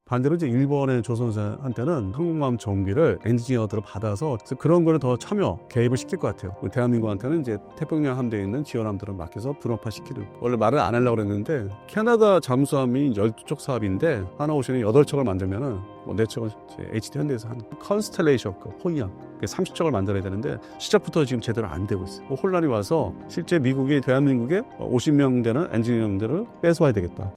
반대로 이제 일본의 조선사한테는 항공모함 정비를 엔지니어들을 받아서 그런 거를 더 참여 개입을 시킬 것 같아요. 대한민국한테는 이제 태평양 함대에 있는 지원함들을 맡겨서 분업화시키는. 원래 말을 안 하려고 그랬는데 캐나다 잠수함이 12척 사업인데 하나오션이 8척을 만들면은 뭐 4척은 HD 현대에서 한 컨스텔레이션 호이양 30척을 만들어야 되는데 시작부터 지금 제대로 안 되고 있어요. 혼란이 와서 실제 미국이 대한민국에 50명 되는 엔지니어들을 뺏어와야 되겠다.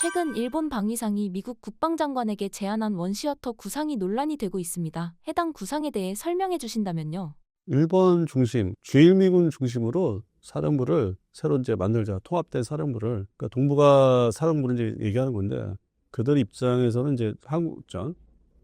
최근 일본 방위상이 미국 국방장관에게 제안한 원시어터 구상이 논란이 되고 있습니다. 해당 구상에 대해 설명해 주신다면요. 일본 중심, 주일미군 중심으로 사령부를 새로 이제 만들자. 통합된 사령부를. 그러니까 동북아 사령부를 이제 얘기하는 건데 그들 입장에서는 이제 한국전,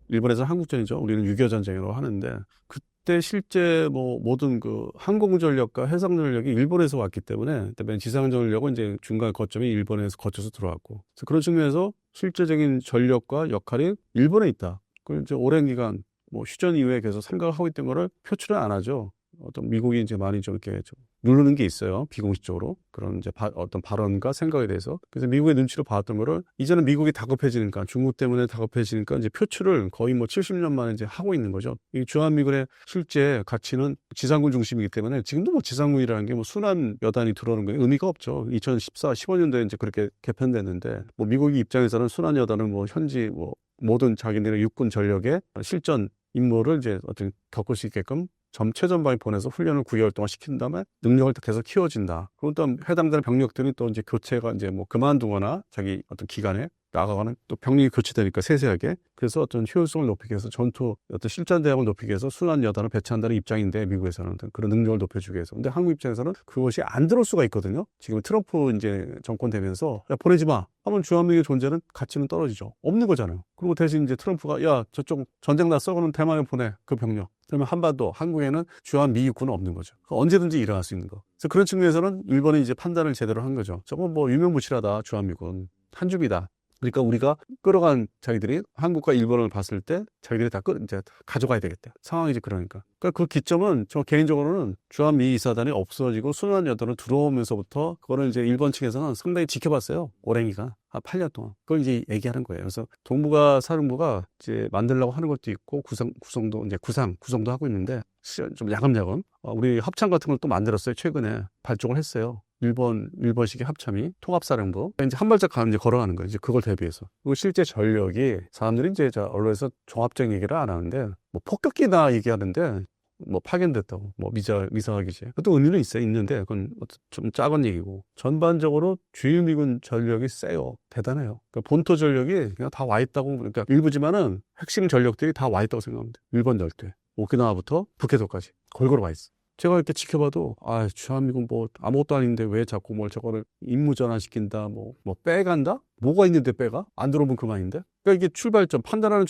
일본에서는 한국전이죠. 우리는 6.25 전쟁으로 하는데 그때 실제 뭐 모든 그 항공전력과 해상전력이 일본에서 왔기 때문에 그다음에 지상전력은 이제 중간 거점이 일본에서 거쳐서 들어왔고 그래서 그런 측면에서 실제적인 전력과 역할이 일본에 있다. 그걸 이제 오랜 기간 뭐 휴전 이후에 계속 생각하고 있던 거를 표출을 안 하죠. 어떤 미국이 이제 많이 좀 이렇게 좀 누르는 게 있어요. 비공식적으로. 그런 이제 어떤 발언과 생각에 대해서. 그래서 미국의 눈치를 봤던 거를 이제는 미국이 다급해지니까 중국 때문에 다급해지니까 이제 표출을 거의 뭐 70년 만에 이제 하고 있는 거죠. 이 주한미군의 실제 가치는 지상군 중심이기 때문에 지금도 뭐 지상군이라는 게 뭐 순환 여단이 들어오는 건 의미가 없죠. 2014, 15년도에 이제 그렇게 개편됐는데 뭐 미국의 입장에서는 순환 여단은 뭐 현지 뭐 모든 자기네의 육군 전력의 실전 임무를 이제 어떤 겪을 수 있게끔 최전방에 보내서 훈련을 9개월 동안 시킨 다음에 능력을 계속 키워진다. 그럼 또 해당되는 병력들이 또 이제 교체가 이제 뭐 그만두거나 자기 어떤 기간에 나가거나 또 병력이 교체되니까 세세하게. 그래서 어떤 효율성을 높이기 위해서 전투 어떤 실전 대응을 높이기 위해서 순환 여단을 배치한다는 입장인데 미국에서는 그런 능력을 높여주기 위해서. 근데 한국 입장에서는 그것이 안 들어올 수가 있거든요. 지금 트럼프 이제 정권 되면서 야 보내지 마. 하면 주한미군의 존재는 가치는 떨어지죠. 없는 거잖아요. 그리고 대신 이제 트럼프가 야 저쪽 전쟁 났어 그러면 대만에 보내 그 병력. 그러면 한반도 한국에는 주한미군은 없는 거죠. 언제든지 일어날 수 있는 거. 그래서 그런 측면에서는 일본이 이제 판단을 제대로 한 거죠. 저건 뭐 유명무실하다 주한미군 한 줍이다. 그러니까 우리가 끌어간 자기들이 한국과 일본을 봤을 때 자기들이 다 이제 가져가야 되겠다. 상황이 이제 그러니까. 그러니까 그 기점은 저 개인적으로는 주한미 이사단이 없어지고 순환 여단을 들어오면서부터 그거를 이제 일본 측에서는 상당히 지켜봤어요. 오랜 기간. 8년 동안. 그걸 이제 얘기하는 거예요. 그래서 동북아 사령부가 이제 만들려고 하는 것도 있고 구성도 하고 있는데 좀 야금야금. 우리 합참 같은 걸 또 만들었어요. 최근에 발족을 했어요. 일본식의 합참이 통합사령부. 이제 한 발짝 이제 걸어가는 거예요. 이제 그걸 대비해서. 그리고 실제 전력이 사람들이 이제 언론에서 종합적인 얘기를 안 하는데 뭐 폭격기나 얘기하는데 뭐 파견됐다고 뭐 미사기지 그것도 의미는 있어요. 있는데 그건 좀 작은 얘기고 전반적으로 주일미군 전력이 세요. 대단해요. 그러니까 본토 전력이 그냥 다 와 있다고. 그러니까 일부지만은 핵심 전력들이 다 와 있다고 생각합니다. 일본 열대 오키나와부터 북해도까지 골고루 와 있어. 제가 이렇게 지켜봐도 주한미군 뭐 아무것도 아닌데 왜 자꾸 뭘 저거를 임무 전환시킨다 뭐 빼간다? 뭐가 있는데 빼가? 안 들어오면 그만인데? 그러니까 이게 출발점, 평가는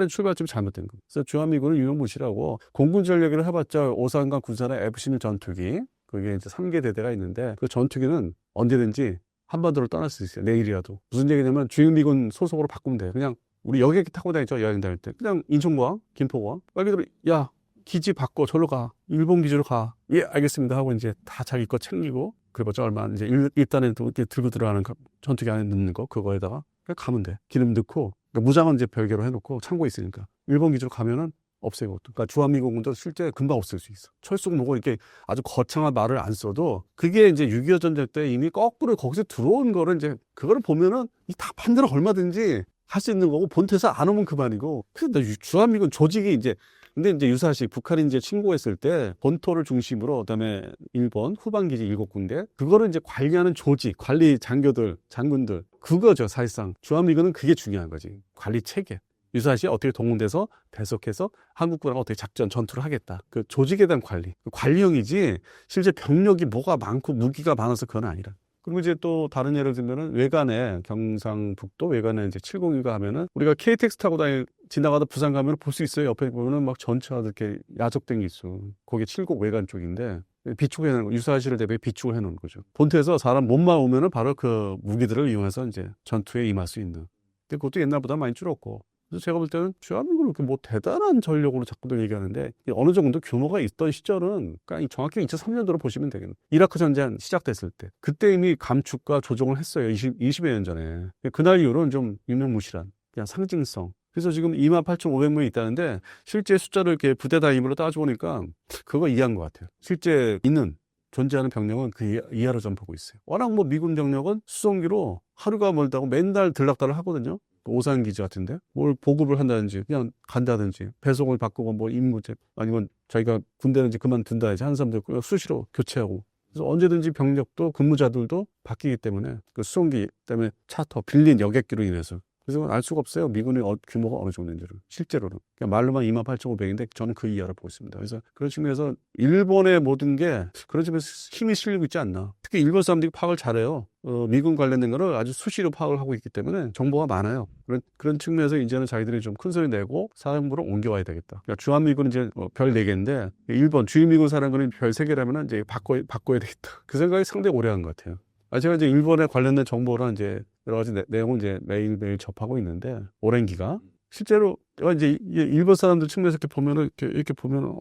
출발점이 잘못된 거예요. 그래서 주한미군은 유명무실하고 공군 전력을 해봤자 오산과 군산의 F-16 전투기 그게 이제 3개 대대가 있는데 그 전투기는 언제든지 한반도를 떠날 수 있어요. 내일이라도. 무슨 얘기냐면 주한미군 소속으로 바꾸면 돼요. 그냥 우리 여객기 타고 다니죠. 여행 다닐 때. 그냥 인천공항, 김포공항. 빨리 들어 야 기지 바꿔 절로 가. 일본 기지로 가. 예, 알겠습니다 하고 이제 다 자기 거 챙기고 그래봤자 얼마 이제 일단에 이렇게 들고 들어가는 전투기 안에 넣는 거 그거에다가 그냥 가면 돼. 기름 넣고 그러니까 무장은 이제 별개로 해놓고 창고에 있으니까 일본 기지로 가면은 없애고. 그러니까 주한미군도 실제 금방 없앨 수 있어. 철수공 뭐고 이렇게 아주 거창한 말을 안 써도 그게 이제 6.25 전쟁 때 이미 거꾸로 거기서 들어온 거를 이제 그거를 보면은 이 다 반대로 얼마든지 할 수 있는 거고 본토에서 안 오면 그만이고. 그래서 주한미군 조직이 이제 근데 이제 유사시 북한이 이제 침공했을 때 본토를 중심으로 그다음에 일본 후방기지 7군데 그거를 이제 관리하는 조직, 관리 장군들 그거죠. 사실상 주한미군은 그게 중요한 거지. 관리 체계. 유사시 어떻게 동원돼서 배속해서 한국군하고 어떻게 전투를 하겠다. 그 조직에 대한 관리형이지 실제 병력이 뭐가 많고 무기가 많아서 그건 아니라. 그리고 이제 또 다른 예를 들면은 외관에 경상북도 외관에 이제 702가 하면은 우리가 KTX 타고 지나가다 부산 가면 볼 수 있어요. 옆에 보면은 막 전차가 이렇게 야적된 게 있어. 거기 70 외관 쪽인데 비축해 놓은 거, 유사시를 대비해 비축을 해 놓은 거죠. 본토에서 사람 몸만 오면은 바로 그 무기들을 이용해서 이제 전투에 임할 수 있는. 근데 그것도 옛날보다 많이 줄었고. 그래서 제가 볼 때는 주한미군을 그렇게 뭐 대단한 전력으로 자꾸들 얘기하는데 어느 정도 규모가 있던 시절은 그러니까 정확히 2003년도로 보시면 되겠네요. 이라크 전쟁 시작됐을 때 그때 이미 감축과 조정을 했어요. 20여 년 전에. 그날 이후로는 좀 유명무실한 그냥 상징성. 그래서 지금 28,500명이 있다는데 실제 숫자를 이렇게 부대 단위로 따져보니까 그거 이해한 것 같아요. 실제 있는 존재하는 병력은 그 이하로 좀 보고 있어요. 워낙 뭐 미군 병력은 수송기로 하루가 멀다고 맨날 들락달락 하거든요. 오산 기지 같은데 뭘 보급을 한다든지 그냥 간다든지 배송을 바꾸고 뭐 임무제 아니면 자기가 군대는 이제 그만둔다든지 하는 사람들 수시로 교체하고 그래서 언제든지 병력도 근무자들도 바뀌기 때문에 그 수송기 때문에 차터 빌린 여객기로 인해서 그래서 알 수가 없어요. 미군의 규모가 어느 정도인지를 실제로는 그냥 말로만 28,500인데 저는 그 이하로 보고 있습니다. 그래서 그런 측면에서 일본의 모든 게 그런 측면에서 힘이 실리고 있지 않나. 특히 일본 사람들이 파악을 잘해요. 미군 관련된 거를 아주 수시로 파악을 하고 있기 때문에 정보가 많아요. 그런 측면에서 이제는 자기들이 좀 큰 소리 내고 사령부로 옮겨와야 되겠다. 그러니까 주한미군은 이제 별 4개인데 일본 주일미군 사령부는 별 3개라면 이제 바꿔야 되겠다. 그 생각이 상당히 오래 한 것 같아요. 제가 이제 일본에 관련된 정보랑 이제 여러 가지 내용을 이제 매일매일 접하고 있는데, 오랜 기간. 실제로, 제가 이제 일본 사람들 측면에서 이렇게 보면은,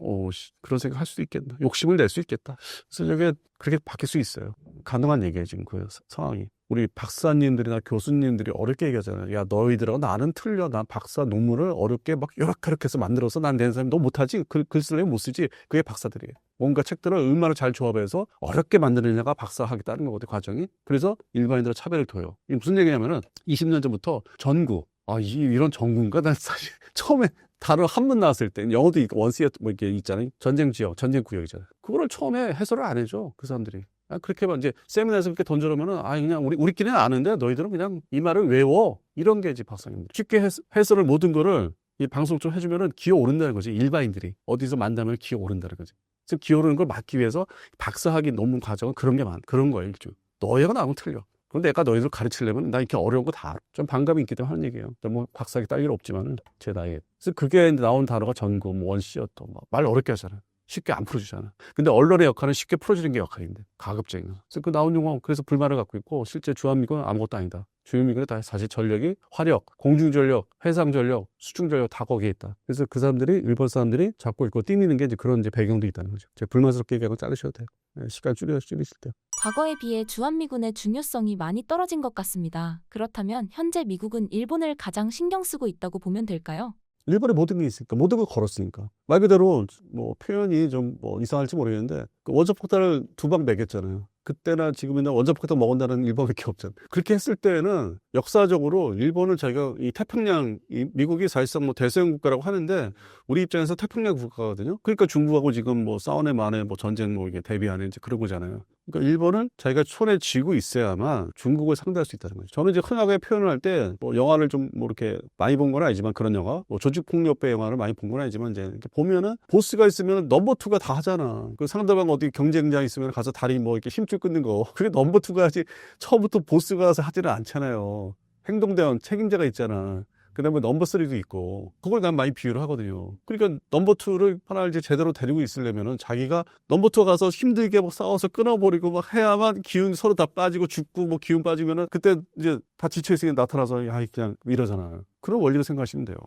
그런 생각 할 수도 있겠다. 욕심을 낼 수 있겠다. 그래서 저게 그렇게 바뀔 수 있어요. 가능한 얘기예요, 지금 그 상황이. 우리 박사님들이나 교수님들이 어렵게 얘기하잖아요. 야, 너희들하고 나는 틀려. 난 박사 논문을 어렵게 막 요렇게 해서 만들어서 난 낸 사람이 너 못하지? 글 쓰려면 못 쓰지? 그게 박사들이에요. 뭔가 책들을 얼마나 잘 조합해서 어렵게 만드느냐가 박사하겠다는 거거든요, 과정이. 그래서 일반인들은 차별을 둬요. 이게 무슨 얘기냐면은 20년 전부터 전구. 이런 전구인가? 난 사실 처음에 단어 한문 나왔을 때 영어도 원시어 뭐 이렇게 있잖아요. 전쟁 지역, 전쟁 구역이잖아요. 그거를 처음에 해설을 안 해줘, 그 사람들이. 그렇게만 이제 세미나에서 그렇게 던져놓으면은 그냥 우리끼리는 아는데 너희들은 그냥 이 말을 외워, 이런 게 이제 박사님들 쉽게 해설을 모든 거를 이 방송 좀 해주면은 기어 오른다는 거지. 일반인들이 어디서 만나면 기어 오른다는 거지. 그래서 기어 오르는 걸 막기 위해서 박사학위 논문 과정은 그런 거예요. 일종 너희가 나하고 틀려. 그런데 내가 너희들 가르치려면 나 이렇게 어려운 거 다 알아. 좀 반감이 있기 때문에 하는 얘기예요. 뭐 박사학위 딸 일 없지만은 제 나이에. 그래서 그게 나온 단어가 전구, 뭐 원시어터, 말 어렵게 하잖아요. 쉽게 안 풀어주잖아. 근데 언론의 역할은 쉽게 풀어주는 게 역할인데, 가급적인. 그래서 그 나온 용어, 그래서 불만을 갖고 있고, 실제 주한미군은 아무것도 아니다. 주한미군은 다 사실 전력이 화력, 공중전력, 해상전력, 수중전력 다 거기에 있다. 그래서 그 사람들이, 일본 사람들이 잡고 있고 뛰미는 게 이제 그런 이제 배경도 있다는 거죠. 제가 불만스럽게 얘기하고 자르셔도 돼요. 시간 줄이실 때. 과거에 비해 주한미군의 중요성이 많이 떨어진 것 같습니다. 그렇다면 현재 미국은 일본을 가장 신경 쓰고 있다고 보면 될까요? 일본에 모든 게 있으니까, 모든 걸 걸었으니까. 말 그대로 뭐 표현이 좀 뭐 이상할지 모르겠는데, 그 원자폭탄을 2방 매겼잖아요. 그때나 지금이나 원자폭탄 먹은다는 일본밖에 없잖아요. 그렇게 했을 때는 역사적으로 일본은 자기가 이 태평양, 미국이 사실상 뭐 대서양 국가라고 하는데 우리 입장에서 태평양 국가거든요. 그러니까 중국하고 지금 뭐 싸우네 마네 뭐 전쟁 뭐 이게 대비하는 이제 그런 거잖아요. 그러니까 일본은 자기가 손에 쥐고 있어야만 중국을 상대할 수 있다는 거죠. 저는 이제 흔하게 표현을 할 때 뭐 영화를 좀 뭐 이렇게 많이 본 건 아니지만 그런 영화, 뭐 조직폭력배 영화를 많이 본 건 아니지만 이제 이렇게 보면은 보스가 있으면 넘버 2가 다 하잖아. 그 상대방 어디 경쟁장 있으면 가서 다리 뭐 이렇게 힘줄 끊는 거. 그게 넘버 2가 하지 처음부터 보스가 가서 하지는 않잖아요. 행동대원 책임자가 있잖아. 그 다음에 넘버 3도 있고, 그걸 난 많이 비유를 하거든요. 그러니까 넘버 2를 하나 이제 제대로 데리고 있으려면은 자기가 넘버 2 가서 힘들게 막 싸워서 끊어버리고 막 해야만 기운 서로 다 빠지고 죽고 뭐 기운 빠지면은 그때 이제 다 지쳐있으니 나타나서 그냥 이러잖아. 그런 원리로 생각하시면 돼요.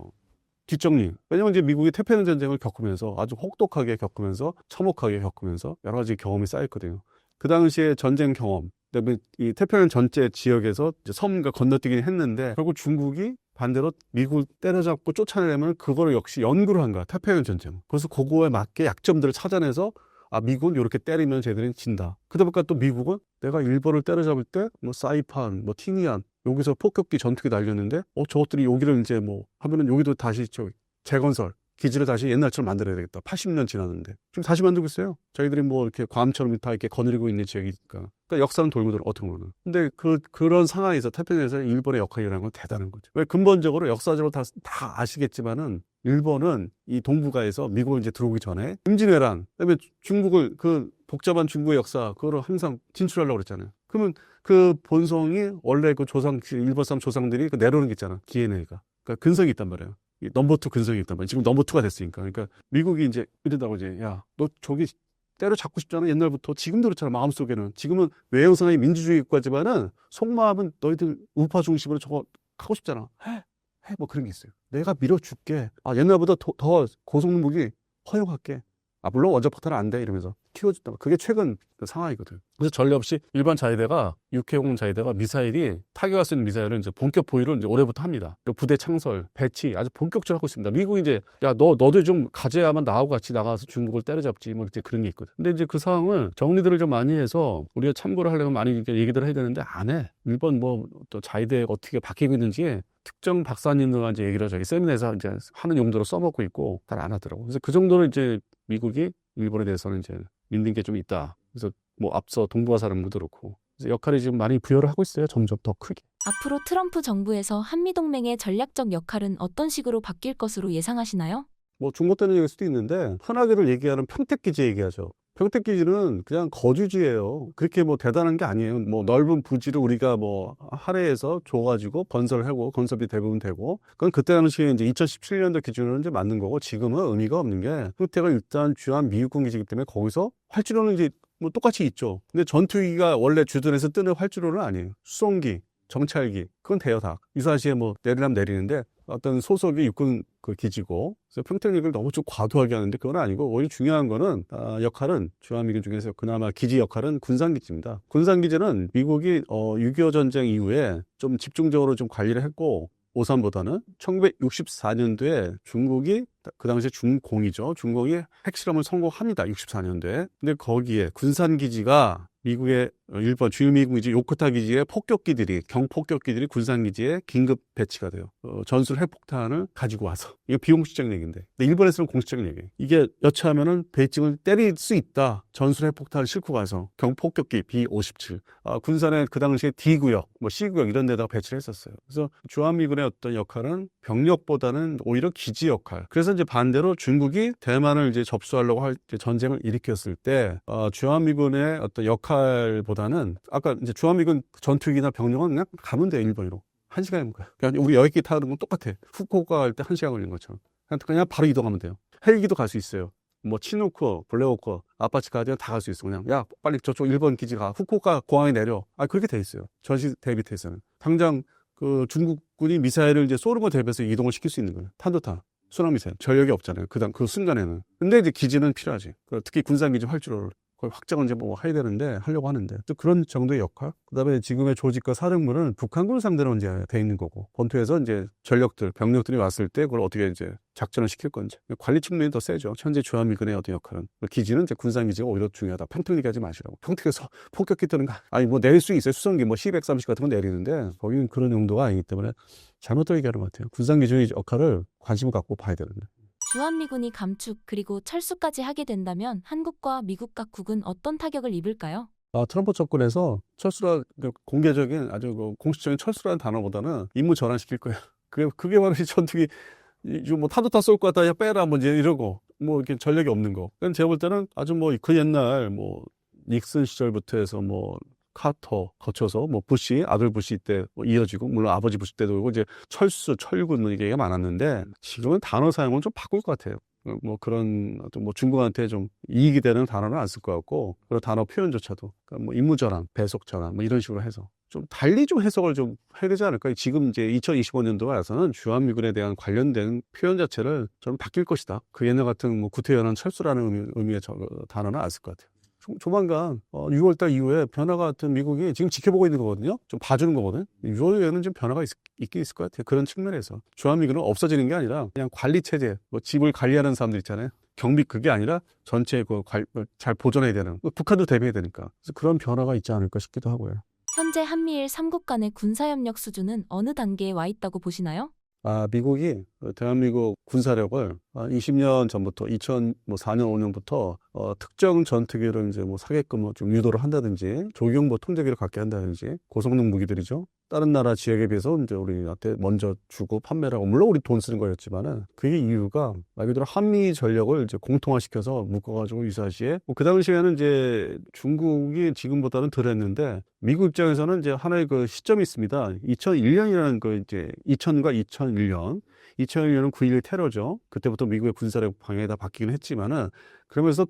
뒷정리. 왜냐면 이제 미국이 태평양 전쟁을 겪으면서 아주 혹독하게 겪으면서 참혹하게 겪으면서 여러 가지 경험이 쌓였거든요. 그 당시에 전쟁 경험, 그다음에 이 태평양 전체 지역에서 이제 섬과 건너뛰긴 했는데 결국 중국이 반대로 미국을 때려잡고 쫓아내려면 그거를 역시 연구를 한 거야. 태평양 전쟁. 그래서 그거에 맞게 약점들을 찾아내서 미국은 이렇게 때리면 쟤들은 진다. 그러다 보니까 또 미국은 내가 일본을 때려잡을 때 뭐 사이판, 뭐 티니안 여기서 폭격기 전투기 날렸는데 저것들이 여기를 이제 뭐 하면은 여기도 다시 재건설 기지를 다시 옛날처럼 만들어야 되겠다. 80년 지났는데 지금 다시 만들고 있어요. 저희들이 뭐 이렇게 괌처럼 다 이렇게 거느리고 있는 지역이니까. 그러니까 역사는 돌고 돌아 어떤 거는. 근데 그런 상황에서 태평양에서 일본의 역할이라는 건 대단한 거죠. 왜 근본적으로 역사적으로 다 아시겠지만은 일본은 이 동북아에서 미국을 이제 들어오기 전에 임진왜란, 그다음에 중국을 그 복잡한 중국의 역사 그거를 항상 진출하려고 그랬잖아요. 그러면 그 본성이 원래 그 일본 사람 조상들이 내려오는 게 있잖아. DNA가. 그러니까 근성이 있단 말이에요. 넘버 2 근성이 있단 말이에요. 지금 넘버 2가 됐으니까. 그러니까 미국이 이제 이러다고 이제 야, 너 저기 때려잡고 싶잖아. 옛날부터. 지금도 그렇잖아. 마음속에는. 지금은 외형상의 민주주의 국가지만은 속마음은 너희들 우파 중심으로 저거 하고 싶잖아. 해. 뭐 그런 게 있어요. 내가 밀어줄게. 옛날보다 더 고성능 무기 허용할게. 물론 원자폭탄은 안 돼. 이러면서 키워준다. 그게 최근 그 상황이거든. 그래서 전례 없이 일반 자위대가 육해공 자위대가 미사일이 타격할 수 있는 미사일을 이제 본격 보유를 이제 올해부터 합니다. 그리고 부대 창설, 배치 아주 본격적으로 하고 있습니다. 미국이 이제 너도 좀 가져야만 나하고 같이 나가서 중국을 때려잡지 뭐 이제 그런 게 있거든. 근데 이제 그 상황을 정리들을 좀 많이 해서 우리가 참고를 하려면 많이 이렇게 얘기들을 해야 되는데 안 해. 일본 뭐 또 자위대가 어떻게 바뀌고 있는지 특정 박사님들과 이제 얘기를 저희 세미나에서 이제 하는 용도로 써먹고 있고 잘 안 하더라고. 그래서 그 정도는 이제 미국이 일본에 대해서는 이제 믿는 게 좀 있다. 그래서 뭐 앞서 동북아 사람들도 그렇고 그래서 역할이 지금 많이 부여를 하고 있어요. 점점 더 크게. 앞으로 트럼프 정부에서 한미동맹의 전략적 역할은 어떤 식으로 바뀔 것으로 예상하시나요? 뭐 중복되는 얘기일 수도 있는데 흔하게들 얘기하는 평택기지 얘기하죠. 평택기지는 그냥 거주지예요. 그렇게 뭐 대단한 게 아니에요. 뭐 넓은 부지를 우리가 뭐 할애해서 줘가지고 건설하고 건설비 대부분 되고 그건 그때 당시에 이제 2017년도 기준으로 이제 맞는 거고 지금은 의미가 없는 게 평택은 일단 주한 미국군 기지이기 때문에 거기서 활주로는 이제 뭐 똑같이 있죠. 근데 전투기가 원래 주둔해서 뜨는 활주로는 아니에요. 수송기, 정찰기 그건 돼요 다. 유사시에 뭐 내리라면 내리는데 어떤 소속의 육군 그 기지고 그래서 평택 얘기를 너무 좀 과도하게 하는데 그건 아니고 오히려 중요한 거는 역할은 주한미군 중에서 그나마 기지 역할은 군산기지입니다. 군산기지는 미국이 6.25 전쟁 이후에 좀 집중적으로 좀 관리를 했고 오산보다는 1964년도에 중국이 그 당시에 중공이죠. 중공이 핵실험을 성공합니다. 64년도에. 근데 거기에 군산기지가 미국의 일본 주요미군기지 요코타 기지의 폭격기들이 경폭격기들이 군산기지에 긴급 배치가 돼요. 전술 핵폭탄을 가지고 와서 이거 비공식적인 얘기인데 근데 일본에서는 공식적인 얘기예요. 이게 여차하면은 베이징을 때릴 수 있다. 전술 핵폭탄을 싣고 가서 경폭격기 B-57 군산의 그 당시에 D구역, 뭐 C구역 이런 데다가 배치를 했었어요. 그래서 주한미군의 어떤 역할은 병력보다는 오히려 기지 역할. 그래서 이제 반대로 중국이 대만을 이제 접수하려고 할 때 전쟁을 일으켰을 때 주한미군의 어떤 역할보다는 아까 이제 주한미군 전투기나 병력은 그냥 가면 돼요. 일본으로. 1시간이면 가요. 그냥 우리 여객기 타는 건 똑같아. 후쿠오카 갈 때 1시간 걸린 것처럼. 그냥 바로 이동하면 돼요. 헬기도 갈 수 있어요. 뭐 치누크, 블랙호크, 아파치 가디언 다 갈 수 있어. 그냥 야 빨리 저쪽 일본 기지 가. 후쿠오카 공항에 내려. 그렇게 돼 있어요. 전시 대비태에서는. 당장 그 중국군이 미사일을 이제 쏘는 거 대비해서 이동을 시킬 수 있는 거예요. 탄도탄, 순항미사일. 전력이 없잖아요. 그 순간에는. 근데 이제 기지는 필요하지. 특히 군산기지 활주로를. 거의 확장을 이제 뭐 해야 되는데 하려고 하는데 또 그런 정도의 역할. 그다음에 지금의 조직과 사령부는 북한군을 상대로 이제 돼 있는 거고 본토에서 이제 전력들 병력들이 왔을 때 그걸 어떻게 이제 작전을 시킬 건지 관리 측면이 더 세죠. 현재 주한미군의 어떤 역할은 기지는 이제 군산기지가 오히려 중요하다. 평택 얘기하지 마시라고. 평택에서 폭격기 뜨는 거 뭐 내릴 수 있어요. 수송기 뭐 C-130 같은 거 내리는데 거기는 그런 용도가 아니기 때문에 잘못되게 얘기하는 것 같아요. 군산기지의 역할을 관심을 갖고 봐야 되는데. 주한미군이 감축 그리고 철수까지 하게 된다면 한국과 미국 각국은 어떤 타격을 입을까요? 트럼프 정권에서 철수라 공개적인 아주 공식적인 철수라는 단어보다는 임무 전환시킬 거예요. 그게 바로 이 전투기 뭐 타도타 쏠 것 같다 야 빼라 뭐 이제 이러고 뭐 이렇게 전력이 없는 거. 그건 제가 볼 때는 아주 뭐 그 옛날 뭐 닉슨 시절부터 해서 뭐 카터 거쳐서 뭐 부시 아들 부시 때 이어지고 물론 아버지 부시 때도 그렇고 이제 철수 철군 뭐 얘기가 많았는데 지금은 단어 사용은 좀 바꿀 것 같아요. 뭐 그런 뭐 중국한테 좀 이익이 되는 단어는 안 쓸 것 같고 그런 단어 표현조차도 그러니까 뭐 임무 전환, 배속 전환 뭐 이런 식으로 해서 좀 달리 좀 해석을 좀 해야 되지 않을까요? 지금 이제 2025년도에 와서는 주한미군에 대한 관련된 표현 자체를 좀 바뀔 것이다. 그 옛날 같은 뭐 구태연한 철수라는 의미의 단어는 안 쓸 것 같아요. 조만간 6월달 이후에 변화가 같은 미국이 지금 지켜보고 있는 거거든요. 좀 봐주는 거거든. 6월 이후에는 좀 변화가 있긴 있을 것 같아요. 그런 측면에서 주한미군은 없어지는 게 아니라 그냥 관리 체제, 뭐 집을 관리하는 사람들 있잖아요. 경비 그게 아니라 전체 잘 보존해야 되는 북한도 대비해야 되니까 그래서 그런 변화가 있지 않을까 싶기도 하고요. 현재 한미일 3국 간의 군사협력 수준은 어느 단계에 와 있다고 보시나요? 미국이 대한민국 군사력을 20년 전부터 2004년 5년부터 특정 전투기를 이제 뭐 사게끔 좀 유도를 한다든지 조경보 통제기를 갖게 한다든지 고성능 무기들이죠. 다른 나라 지역에 비해서 이제 우리한테 먼저 주고 판매를 하고 물론 우리 돈 쓰는 거였지만은 그게 이유가 말 그대로 한미 전력을 이제 공통화시켜서 묶어가지고 유사시에 그 당시에는 이제 중국이 지금보다는 덜했는데 미국 입장에서는 이제 하나의 그 시점이 있습니다. 2001년이라는 그 이제 2000과 2001년 2001년은 9.11 테러죠. 그때부터 미국의 군사력 방향이 다 바뀌긴 했지만은 그러면서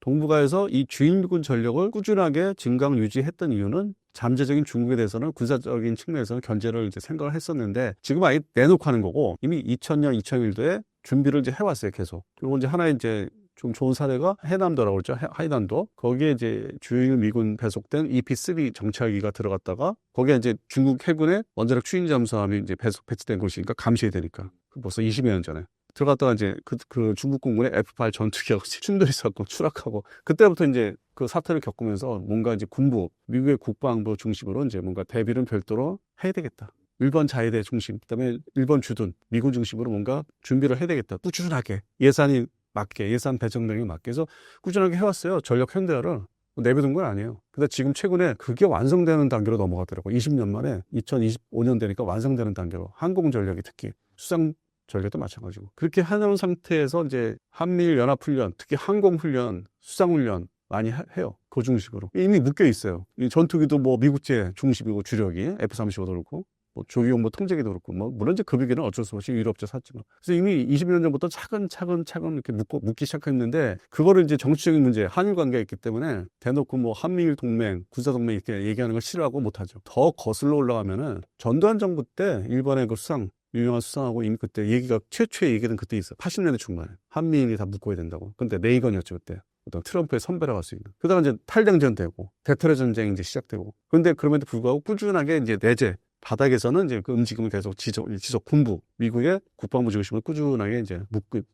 동북아에서 이 주인미군 전력을 꾸준하게 증강 유지했던 이유는 잠재적인 중국에 대해서는 군사적인 측면에서는 견제를 이제 생각을 했었는데 지금 아예 내놓고 하는 거고 이미 2000년, 2001도에 준비를 이제 해왔어요, 계속. 그리고 이제 하나의 이제 좀 좋은 사례가 해남도라고 그러죠. 하이난도. 거기에 이제 주일 미군 배속된 EP3 정찰기가 들어갔다가 거기에 이제 중국 해군의 원자력 추진 잠수함이 이제 배치된 곳이니까 감시해야 되니까. 벌써 20여 년 전에. 들어갔다가 이제 그 중국 공군의 F8 전투기하고 충돌이 있었고 추락하고 그때부터 이제 그 사태를 겪으면서 뭔가 이제 군부, 미국의 국방부 중심으로 이제 뭔가 대비는 별도로 해야 되겠다. 일본 자위대 중심, 그다음에 일본 주둔, 미군 중심으로 뭔가 준비를 해야 되겠다. 꾸준하게 예산이 맞게 예산 배정량에 맞게 해서 꾸준하게 해왔어요. 전력 현대화를 내비둔 건 아니에요. 근데 지금 최근에 그게 완성되는 단계로 넘어가더라고요. 20년 만에 2025년 되니까 완성되는 단계로 항공전력이 특히 수상 전력도 마찬가지고 그렇게 하는 상태에서 이제 한미일 연합훈련, 특히 항공훈련, 수상훈련 많이 해요. 그 중심으로 이미 묶여 있어요. 이 전투기도 뭐 미국제 중심이고 주력이 F-35도 그렇고 뭐 조기용모 통제기도 그렇고 뭐 물론 이제 급유기는 어쩔 수 없이 유럽제 샀지만 그래서 이미 20년 전부터 차근차근 이렇게 묶기 시작했는데 그거를 이제 정치적인 문제 한일 관계가 있기 때문에 대놓고 뭐 한미일 동맹 군사 동맹 이렇게 얘기하는 걸 싫어하고 못하죠. 더 거슬러 올라가면은 전두환 정부 때 일본의 그 수상 유명한 수상하고 이미 그때 얘기가 최초의 얘기는 그때 있어요. 80년대 중반에 한미일이 다 묶어야 된다고. 근데 레이건이었죠 그때. 어떤 트럼프의 선배라 갈 수 있는. 그러다가 이제 탈냉전 되고 대테러 전쟁이 이제 시작되고. 그런데 그럼에도 불구하고 꾸준하게 이제 내재 바닥에서는 이제 그 움직임을 계속 지속 군부 미국의 국방부 중심으로 꾸준하게 이제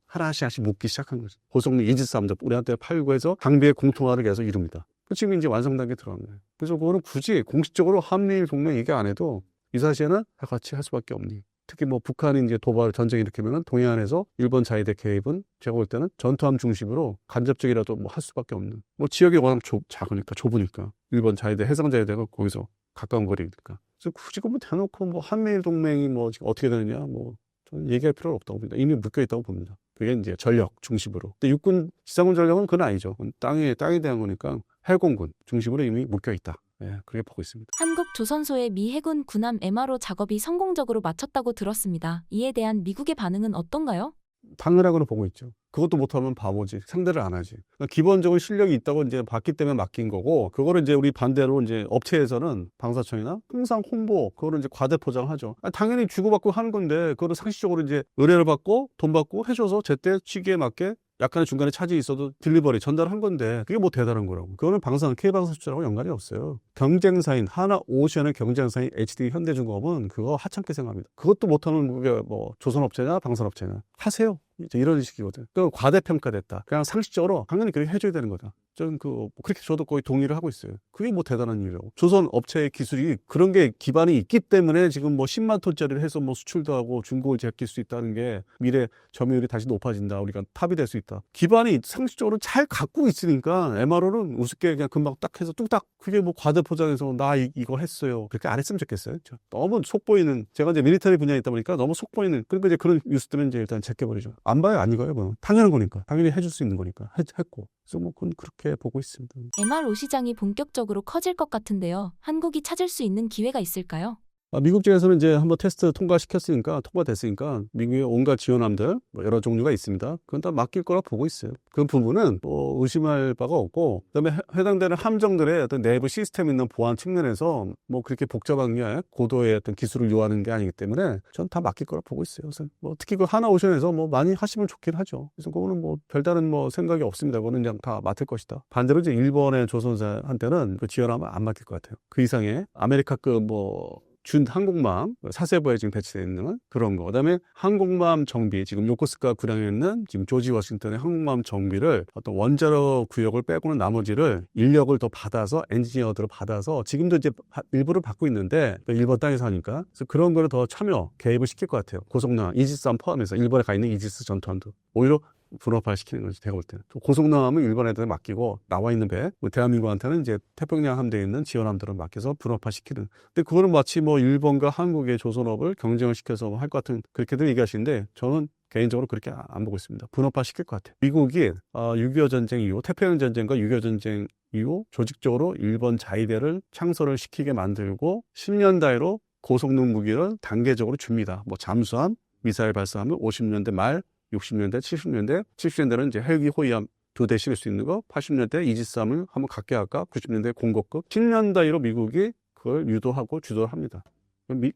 하나씩 묶기 시작한 거죠. 고성능 이지스함도 우리한테 팔고 해서 장비의 공통화를 계속 이룹니다. 지금 이제 완성 단계에 들어간 거예요. 그래서 그거는 굳이 공식적으로 한미일 동맹 얘기 안 해도 이 사시에는 다 같이 할 수밖에 없니. 특히 뭐 북한이 이제 도발 전쟁 일으키면은 동해안에서 일본 자위대 개입은 제가 볼 때는 전투함 중심으로 간접적이라도 뭐 할 수밖에 없는. 뭐 지역이 워낙 작으니까 좁으니까 일본 자위대 해상 자위대가 거기서 가까운 거리니까. 그래서 굳이 뭐 대놓고 뭐 한미일 동맹이 뭐 지금 어떻게 되느냐 뭐 저는 얘기할 필요는 없다고 봅니다. 이미 묶여 있다고 봅니다. 그게 이제 전력 중심으로. 근데 육군 지상군 전력은 그건 아니죠. 땅에 대한 거니까 해공군 중심으로 이미 묶여 있다. 예, 그렇게 보고 있습니다. 한국 조선소의 미 해군 군함 MRO 작업이 성공적으로 마쳤다고 들었습니다. 이에 대한 미국의 반응은 어떤가요? 당연하고는 보고 있죠. 그것도 못하면 바보지. 상대를 안 하지. 그러니까 기본적으로 실력이 있다고 이제 봤기 때문에 맡긴 거고, 그거를 이제 우리 반대로 이제 업체에서는 방사청이나 항상 홍보, 그거를 이제 과대 포장하죠. 당연히 주고받고 하는 건데, 그거를 상식적으로 이제 의뢰를 받고 돈 받고 해줘서 제때 시기에 맞게 약간의 중간에 차질이 있어도 딜리버리 전달한 건데 그게 뭐 대단한 거라고. 그거는 K방사 수출하고 연관이 없어요. 경쟁사인 하나오션의 경쟁사인 HD 현대중공업은 그거 하찮게 생각합니다. 그것도 못하면 그게 뭐 조선업체냐 방산업체냐 하세요. 이제 이런 식이거든. 그 과대평가됐다. 그냥 상식적으로 당연히 그렇게 해줘야 되는 거다. 저는 그렇게 저도 거의 동의를 하고 있어요. 그게 뭐 대단한 일이라고. 조선 업체의 기술이 그런 게 기반이 있기 때문에 지금 뭐 10만 톤짜리를 해서 뭐 수출도 하고 중국을 제낄 수 있다는 게 미래 점유율이 다시 높아진다. 우리가 탑이 될 수 있다. 기반이 상식적으로 잘 갖고 있으니까 MRO는 우습게 그냥 금방 딱 해서 뚝딱 그게 뭐 과대 포장해서 나 이거 했어요. 그렇게 안 했으면 좋겠어요. 너무 속보이는 제가 이제 미리터리 분야에 있다 보니까 너무 속보이는 그러니까 이제 그런 뉴스 뜨면 이제 일단 제껴버리죠. 안 봐요, 안 읽어요. 뭐 당연한 거니까 당연히 해줄 수 있는 거니까 했고. 그래서 뭐 그건 그렇게 보고 있습니다. MRO 시장이 본격적으로 커질 것 같은데요. 한국이 찾을 수 있는 기회가 있을까요? 미국 쪽에서는 이제 한번 테스트 통과됐으니까 미국의 온갖 지원함들 뭐 여러 종류가 있습니다. 그건 다 맡길 거라 보고 있어요. 그 부분은 뭐 의심할 바가 없고, 그다음에 해당되는 함정들의 어떤 내부 시스템 있는 보안 측면에서 뭐 그렇게 복잡한 게 고도의 어떤 기술을 요하는 게 아니기 때문에 전 다 맡길 거라 보고 있어요. 그래서 뭐 특히 그 하나오션에서 뭐 많이 하시면 좋긴 하죠. 그래서 그거는 뭐 별다른 뭐 생각이 없습니다. 그거는 그냥 다 맡을 것이다. 반대로 이제 일본의 조선사한테는 그 지원하면 안 맡길 것 같아요. 그 이상의 아메리카급 뭐 준 항공모함 사세부에 지금 배치되어 있는 그런 거. 그다음에 항공모함 정비 지금 요코스카 구량에 있는 지금 조지 워싱턴의 항공모함 정비를 어떤 원자력 구역을 빼고는 나머지를 인력을 더 받아서 엔지니어들을 받아서 지금도 이제 일부를 받고 있는데 일본 땅에서 하니까 그래서 그런 거를 더 참여 개입을 시킬 것 같아요. 고속năng 이지스함 포함해서 일본에 가 있는 이지스 전투함도 오히려 분업화 시키는 거지, 제가 볼 때는. 고속능함은 일본 애들에 맡기고, 나와 있는 배, 대한민국한테는 이제 태평양 함대에 있는 지원함들을 맡겨서 분업화 시키는. 근데 그거는 마치 뭐 일본과 한국의 조선업을 경쟁을 시켜서 할 것 같은, 그렇게들 얘기하시는데, 저는 개인적으로 그렇게 안 보고 있습니다. 분업화 시킬 것 같아요. 미국이 6.25 전쟁 이후, 태평양 전쟁과 6.25 전쟁 이후 조직적으로 일본 자위대를 창설을 시키게 만들고, 10년 단위로 고성능 무기를 단계적으로 줍니다. 뭐 잠수함, 미사일 발사하면 50년대 말, 60년대, 70년대는 이제 헬기 호위함 2대 실을 수 있는 거, 80년대 이지스함을 한번 갖게 할까, 90년대 공고급, 10년 단위로 미국이 그걸 유도하고 주도를 합니다.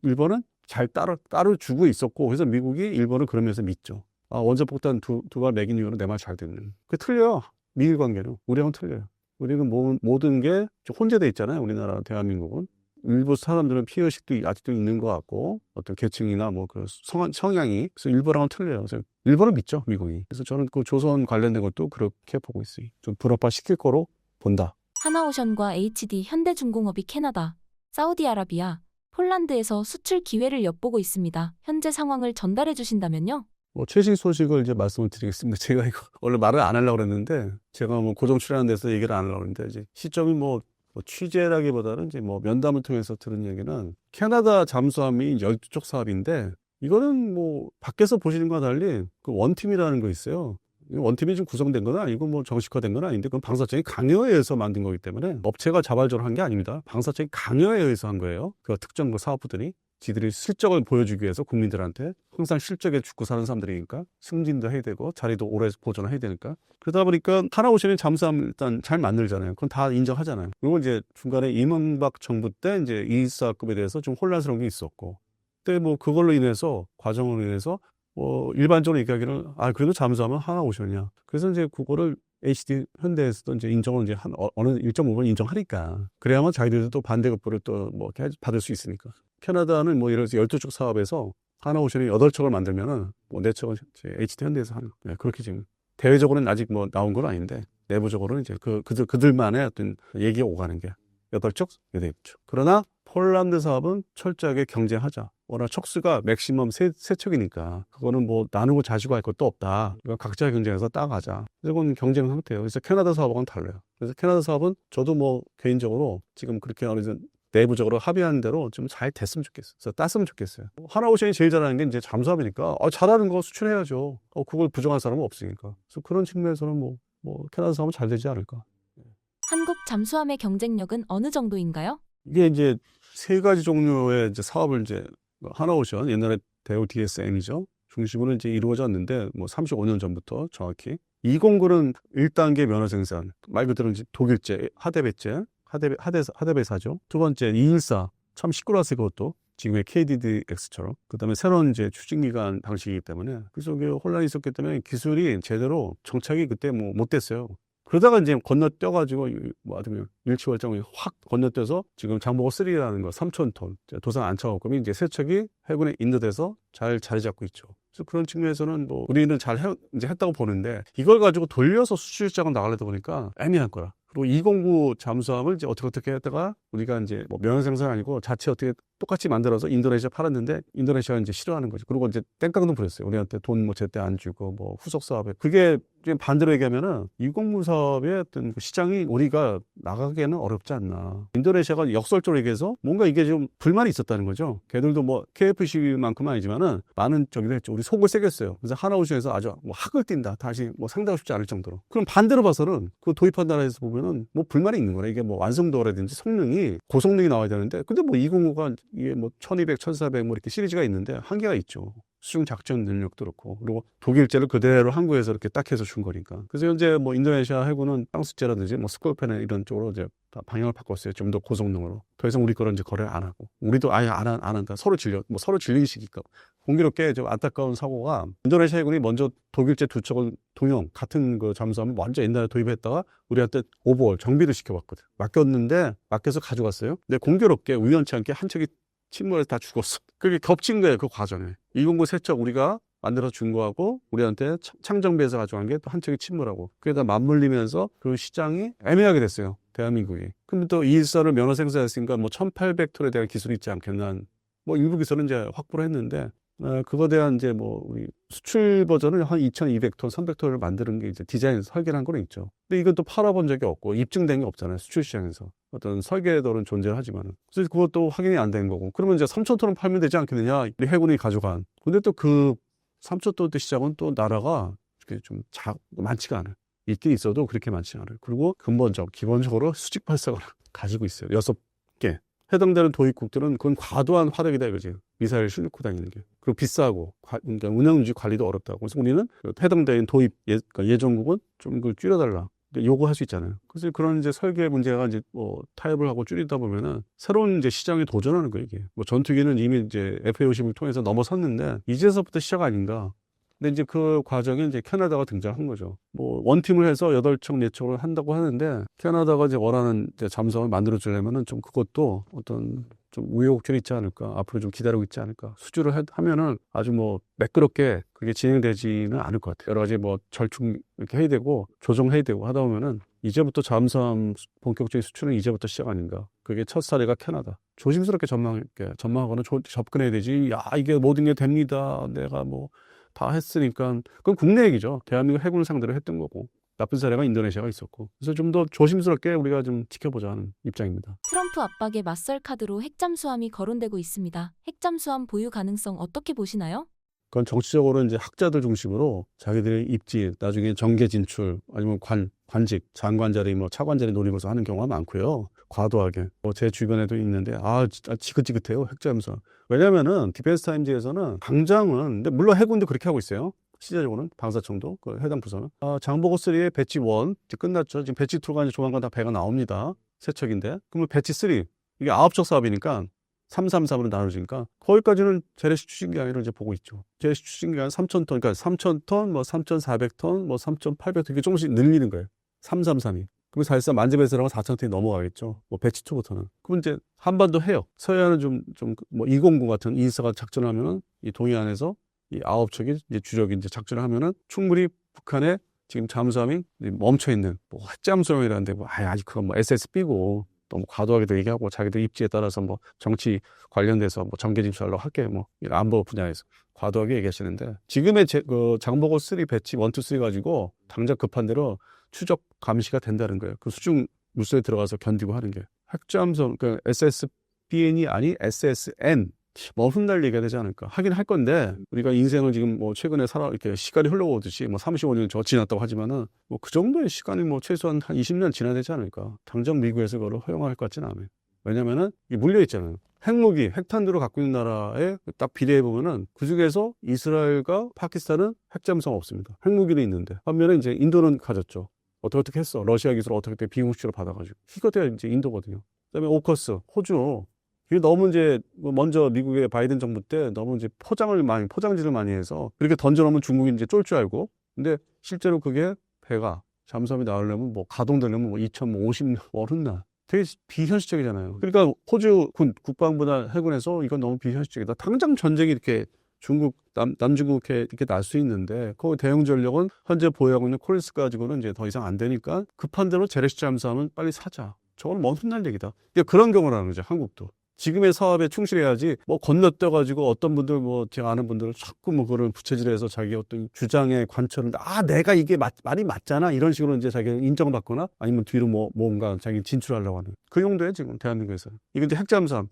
일본은 잘 따라주고 있었고, 그래서 미국이 일본을 그러면서 믿죠. 아, 원자폭탄 두 발 매긴 이후로 내 말 잘 듣는. 그게 틀려요. 미일 관계는. 우리하고는 틀려요. 우리는 모든 게 혼재돼 있잖아요. 우리나라, 대한민국은. 일부 사람들은 피해의식도 아직도 있는 것 같고, 어떤 계층이나 뭐 그 성향이. 그래서 일본하고는 틀려요. 그래서 일본을 믿죠, 미국이. 그래서 저는 그 조선 관련된 것도 그렇게 보고 있어요. 좀 불합화 시킬 거로 본다. 하나오션과 HD 현대중공업이 캐나다, 사우디아라비아, 폴란드에서 수출 기회를 엿보고 있습니다. 현재 상황을 전달해 주신다면요? 뭐 최신 소식을 이제 말씀을 드리겠습니다. 제가 이거 원래 말을 안 하려고 그랬는데, 제가 뭐 고정 출연한 데서 얘기를 안 하려고 했는데, 이제 시점이 뭐 취재라기보다는 이제 뭐 면담을 통해서 들은 얘기는, 캐나다 잠수함이 12쪽 사업인데, 이거는 뭐 밖에서 보시는 거와 달리 그 원팀이라는 거 있어요. 원팀이 좀 구성된 건 아니고 뭐 정식화된 건 아닌데, 그건 방사청이 강요에 의해서 만든 거기 때문에 업체가 자발적으로 한 게 아닙니다. 방사청이 강요에 의해서 한 거예요. 그 특정 그 사업부들이 지들이 실적을 보여주기 위해서 국민들한테, 항상 실적에 죽고 사는 사람들이니까 승진도 해야 되고 자리도 오래 보존해야 되니까, 그러다 보니까 하나오션이 잠수함 일단 잘 만들잖아요. 그건 다 인정하잖아요. 그리고 이제 중간에 이명박 정부 때 이제 214급에 대해서 좀 혼란스러운 게 있었고, 그때 뭐 그걸로 인해서, 과정으로 인해서 뭐 일반적으로 얘기하기는, 아 그래도 잠수함은 하나오션이야. 그래서 이제 그거를 HD 현대에서도 이제 인정을 이제 어느 일정 부분 인정하니까, 그래야만 자기들도 또 반대급부를 또 뭐 받을 수 있으니까. 캐나다는 뭐 예를 들어서 12척 사업에서 하나오션이 8척을 만들면은 뭐 4척은 HD 현대에서 하는 거예요. 그렇게 지금 대외적으로는 아직 뭐 나온 건 아닌데, 내부적으로는 이제 그들만의 어떤 얘기가 오가는 게 8척, 8척. 그러나 폴란드 사업은 철저하게 경쟁하자. 워낙 척수가 맥시멈 세 척이니까 그거는 뭐 나누고 자시고 할 것도 없다. 각자 경쟁해서 따가자. 그래서 그건 경쟁 상태예요. 그래서 캐나다 사업하고는 달라요. 그래서 캐나다 사업은 저도 뭐 개인적으로 지금 그렇게 내부적으로 합의하는 대로 좀 잘 됐으면 좋겠어요. 그래서 땄으면 좋겠어요. 하나오션이 제일 잘하는 게 이제 잠수함이니까, 잘하는 거 수출해야죠. 그걸 부정할 사람은 없으니까. 그래서 그런 측면에서는 뭐 캐나다 사업은 잘 되지 않을까. 한국 잠수함의 경쟁력은 어느 정도인가요? 이게 이제 세 가지 종류의 이제 사업을 이제 하나오션, 옛날에 대우 DSM이죠. 중심으로 이제 이루어졌는데, 뭐 35년 전부터 정확히. 209는 1단계 면허 생산. 말 그대로 이제 독일제, 하데베제, 하데베사죠. 두 번째 214. 참 시끄러웠어요, 그것도. 지금의 KDDX처럼. 그 다음에 새로운 이제 추진기관 방식이기 때문에. 그래서 혼란이 있었기 때문에 기술이 제대로 정착이 그때 뭐 못 됐어요. 그러다가 이제 건너뛰어가지고, 뭐, 아주 일치월장이 확 건너뛰어서 지금 장보고 3라는 거, 3,000톤. 도산 안창호급이 이제 세 척이 해군에 인도돼서 잘 자리 잡고 있죠. 그래서 그런 측면에서는 뭐, 우리는 이제 했다고 보는데, 이걸 가지고 돌려서 수출 시장을 나가려다 보니까 애매할 거라. 그리고 209 잠수함을 이제 어떻게 했다가 우리가 이제 뭐 면허 생산 아니고 자체 어떻게 똑같이 만들어서 인도네시아 팔았는데, 인도네시아가 이제 싫어하는 거죠. 그리고 이제 땡깡도 부렸어요. 우리한테 돈 뭐 제때 안 주고, 뭐 후속 사업에. 그게 반대로 얘기하면은 209 사업의 어떤 시장이 우리가 나가기에는 어렵지 않나. 인도네시아가 역설적으로 얘기해서 뭔가 이게 좀 불만이 있었다는 거죠. 걔들도 뭐 KFC만큼은 아니지만은 많은 저기도 했죠. 우리 속을 새겼어요. 그래서 하나오션에서 아주 뭐 학을 띈다. 다시 뭐 상대하고 싶지 않을 정도로. 그럼 반대로 봐서는 그 도입한 나라에서 보면은 뭐 불만이 있는 거네. 이게 뭐 완성도라든지 성능이, 고성능이 나와야 되는데, 근데 뭐 209가 이게 뭐 1200, 1400 뭐 이렇게 시리즈가 있는데 한계가 있죠. 수중 작전 능력도 그렇고, 그리고 독일제를 그대로 한국에서 이렇게 딱 해서 준 거니까. 그래서 현재 뭐 인도네시아 해군은 땅스제라든지 뭐 스콜펜 이런 쪽으로 이제 다 방향을 바꿨어요. 좀 더 고성능으로. 더 이상 우리 거는 이제 거래를 안 하고, 우리도 아예 안 한다. 서로 질리기 시키니까. 공교롭게 좀 안타까운 사고가, 인도네시아 해군이 먼저 독일제 2척을 동용 같은 그 잠수함을 완전 옛날에 도입했다가 우리한테 오버홀 정비를 시켜봤거든. 맡겨서 가져갔어요. 근데 공교롭게 우연치 않게 한 척이 침몰해서 다 죽었어. 그게 겹친 거예요, 그 과정에. 209 세 척 우리가 만들어서 준 거하고, 우리한테 창정비에서 가져간 게 또 한 척이 침몰하고, 그게 다 맞물리면서 그 시장이 애매하게 됐어요, 대한민국이. 근데 또 214를 면허 생산했으니까 뭐 1800톤에 대한 기술이 있지 않겠나. 뭐 일부 기술은 이제 확보를 했는데, 그거에 대한 이제 뭐 우리 수출 버전을 한 2200톤, 300톤을 만드는 게 이제 디자인 설계를 한 거는 있죠. 근데 이건 또 팔아본 적이 없고 입증된 게 없잖아요, 수출 시장에서. 어떤 설계도는 존재하지만은. 그래서 그것도 확인이 안 된 거고. 그러면 이제 3,000톤은 팔면 되지 않겠느냐, 우리 해군이 가져간. 근데 또 그 3,000톤 시장은 또 나라가 좀 많지가 않아요. 있긴 있어도 그렇게 많지 않아요. 그리고 기본적으로 수직 발사관을 가지고 있어요. 6개. 해당되는 도입국들은 그건 과도한 화력이다 이거지. 미사일 싣고 다니는 게. 그리고 비싸고, 그러니까 운영 유지 관리도 어렵다고. 그래서 우리는 해당되는 도입 그러니까 예정국은 좀 그걸 줄여달라. 요구할 수 있잖아요. 그래서 그런 이제 설계 문제가 이제 뭐 타협을 하고 줄이다 보면은 새로운 이제 시장에 도전하는 거예요, 이게. 뭐 전투기는 이미 이제 FA50을 통해서 넘어섰는데 이제서부터 시작 아닌가. 근데 이제 그 과정에 이제 캐나다가 등장한 거죠. 뭐 원팀을 해서 8척, 4척을 한다고 하는데 캐나다가 이제 원하는 이제 잠수함을 만들어 주려면은 좀 그것도 어떤 좀 우여곡절이 있지 않을까. 앞으로 좀 기다리고 있지 않을까. 수주를 하면은 아주 뭐 매끄럽게 그게 진행되지는 않을 것 같아요. 여러 가지 뭐 절충 이렇게 해야 되고 조정해야 되고 하다 보면은 이제부터 잠수함 본격적인 수출은 이제부터 시작 아닌가. 그게 첫 사례가 캐나다. 조심스럽게 전망하거나 접근해야 되지. 야, 이게 모든 게 됩니다. 내가 뭐 다 했으니까. 그건 국내 얘기죠. 대한민국 해군을 상대로 했던 거고. 나쁜 사례가 인도네시아가 있었고. 그래서 좀 더 조심스럽게 우리가 좀 지켜보자 하는 입장입니다. 트럼프 압박에 맞설 카드로 핵잠수함이 거론되고 있습니다. 핵잠수함 보유 가능성 어떻게 보시나요? 그건 정치적으로 이제 학자들 중심으로 자기들의 입지, 나중에 정계 진출, 아니면 관직, 장관 자리, 뭐 차관 자리 노리면서 하는 경우가 많고요. 과도하게. 뭐 제 주변에도 있는데, 진짜 지긋지긋해요. 핵잠수함. 왜냐면은, 디펜스 타임즈에서는 당장은, 근데 물론 해군도 그렇게 하고 있어요. 시제적으로는, 방사청도, 그 해당 부서는. 장보고 3의 배치 1, 이제 끝났죠. 지금 배치 2가 이제 조만간 다 배가 나옵니다. 세 척인데. 그러면 배치 3, 이게 9척 사업이니까, 333으로 나눠지니까 거기까지는 재래식 추진기간을 이제 보고 있죠. 재래식 추진기간 3,000톤, 그러니까 3,000톤, 뭐 3,400톤, 뭐 3,800톤 이렇게 조금씩 늘리는 거예요. 333이. 그럼 사실상 만재배설하면 4,000톤이 넘어가겠죠. 뭐 배치 2부터는. 그럼 이제 한반도 해역, 서해안은 뭐 209 같은 이사가 작전하면은 이 동해안에서 이 9척이 이제 주력이 이제 작전을 하면은 충분히 북한에 지금 잠수함이 멈춰 있는 뭐 핵잠수함이라는데 뭐 아직 그건 뭐 SSB고. 너무 과도하게도 얘기하고 자기들 입지에 따라서 뭐 정치 관련돼서 뭐 정계 진출하려고 할게 뭐 안보 분야에서 과도하게 얘기하시는데 지금의 그 장보고 3 배치 1, 2, 3 가지고 당장 급한 대로 추적 감시가 된다는 거예요. 그 수중 물속에 들어가서 견디고 하는 게 핵잠수함 그러니까 SSBN이 아니 SSN 뭐 훗날 얘기가 되지 않을까 하긴 할 건데 우리가 인생을 지금 뭐 최근에 이렇게 시간이 흘러오듯이 뭐 35년 저 지났다고 하지만은 뭐 그 정도의 시간이 뭐 최소한 한 20년 지나야 되지 않을까. 당장 미국에서 그걸 허용할 것 같지는 않아요. 왜냐면은 이게 물려 있잖아요. 핵무기, 핵탄두를 갖고 있는 나라에 딱 비례해 보면은 그 중에서 이스라엘과 파키스탄은 핵잠수함 없습니다. 핵무기는 있는데 반면에 이제 인도는 가졌죠. 어떻게 했어? 러시아 기술 어떻게 비공식으로 받아가지고 이것도 이제 인도거든요. 그다음에 오커스, 호주. 이게 너무 이제 먼저 미국의 바이든 정부 때 너무 이제 포장지를 많이 해서 그렇게 던져놓으면 중국이 이제 쫄 줄 알고 근데 실제로 그게 배가 잠수함이 나오려면 뭐 가동되려면 뭐 2050년 어른날 되게 비현실적이잖아요. 그러니까 호주 국방부나 해군에서 이건 너무 비현실적이다. 당장 전쟁이 이렇게 중국 남중국 이렇게 날 수 있는데 그 대응 전력은 현재 보유하고 있는 코릴스 가지고는 이제 더 이상 안 되니까 급한 대로 재래식 잠수함은 빨리 사자. 저건 먼 훗날 얘기다. 그런 경우라는 거죠. 한국도. 지금의 사업에 충실해야지 뭐 건너뛰어가지고 어떤 분들 뭐 제가 아는 분들은 자꾸 뭐 그걸 부채질해서 자기 어떤 주장의 관철을 내가 이게 말이 맞잖아 이런 식으로 이제 자기를 인정받거나 아니면 뒤로 뭔가 자기 진출하려고 하는 그 용도에 지금 대한민국에서 이게 이제 핵잠수함,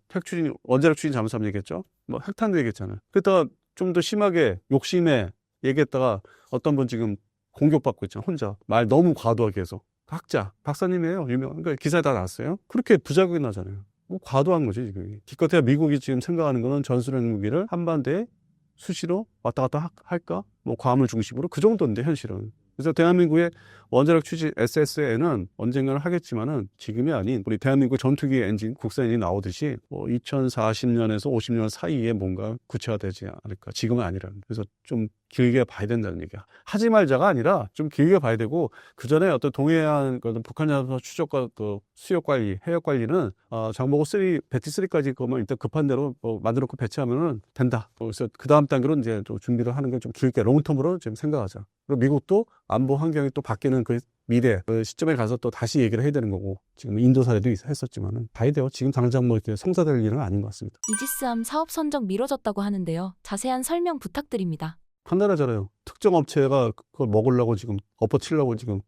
원자력 추진 잠수함 얘기했죠. 뭐 핵탄도 얘기했잖아요. 그랬다가 좀 더 심하게 욕심에 얘기했다가 어떤 분 지금 공격받고 있잖아요. 혼자 말 너무 과도하게 해서 학자 박사님이에요. 유명한 거 기사에 다 나왔어요. 그렇게 부작용이 나잖아요. 뭐 과도한 거지 지금. 기껏해야 미국이 지금 생각하는 거는 전술핵 무기를 한반도에 수시로 왔다 갔다 할까? 뭐 괌을 중심으로 그 정도인데 현실은. 그래서 대한민국의 원자력 추진 SSN은 언젠가는 하겠지만은 지금이 아닌 우리 대한민국 전투기 엔진, 국산 엔진이 나오듯이 뭐 2040년에서 50년 사이에 뭔가 구체화되지 않을까. 지금은 아니라는. 그래서 좀 길게 봐야 된다는 얘기야. 하지 말자가 아니라 좀 길게 봐야 되고 그 전에 어떤 동해안 북한 잠수함 추적과 그 수역 관리, 해역 관리는 장보고 3, 배치 3까지 그러면 일단 급한 대로 뭐 만들어놓고 배치하면은 된다. 그래서 그 다음 단계로 이제 좀 준비를 하는 게 좀 길게 롱텀으로 지금 생각하자. 그리고 미국도 안보 환경이 또 바뀌는 그 미래 그 시점에 가서 또 다시 얘기를 해야 되는 거고 지금 인도 사례도 했었지만은 봐야 돼요. 지금 당장 뭐 이렇게 성사될 일은 아닌 것 같습니다. 이지스함 사업 선정 미뤄졌다고 하는데요. 자세한 설명 부탁드립니다. 판단하잖아요. 특정 업체가 그걸 먹으려고 지금 엎어치려고 지금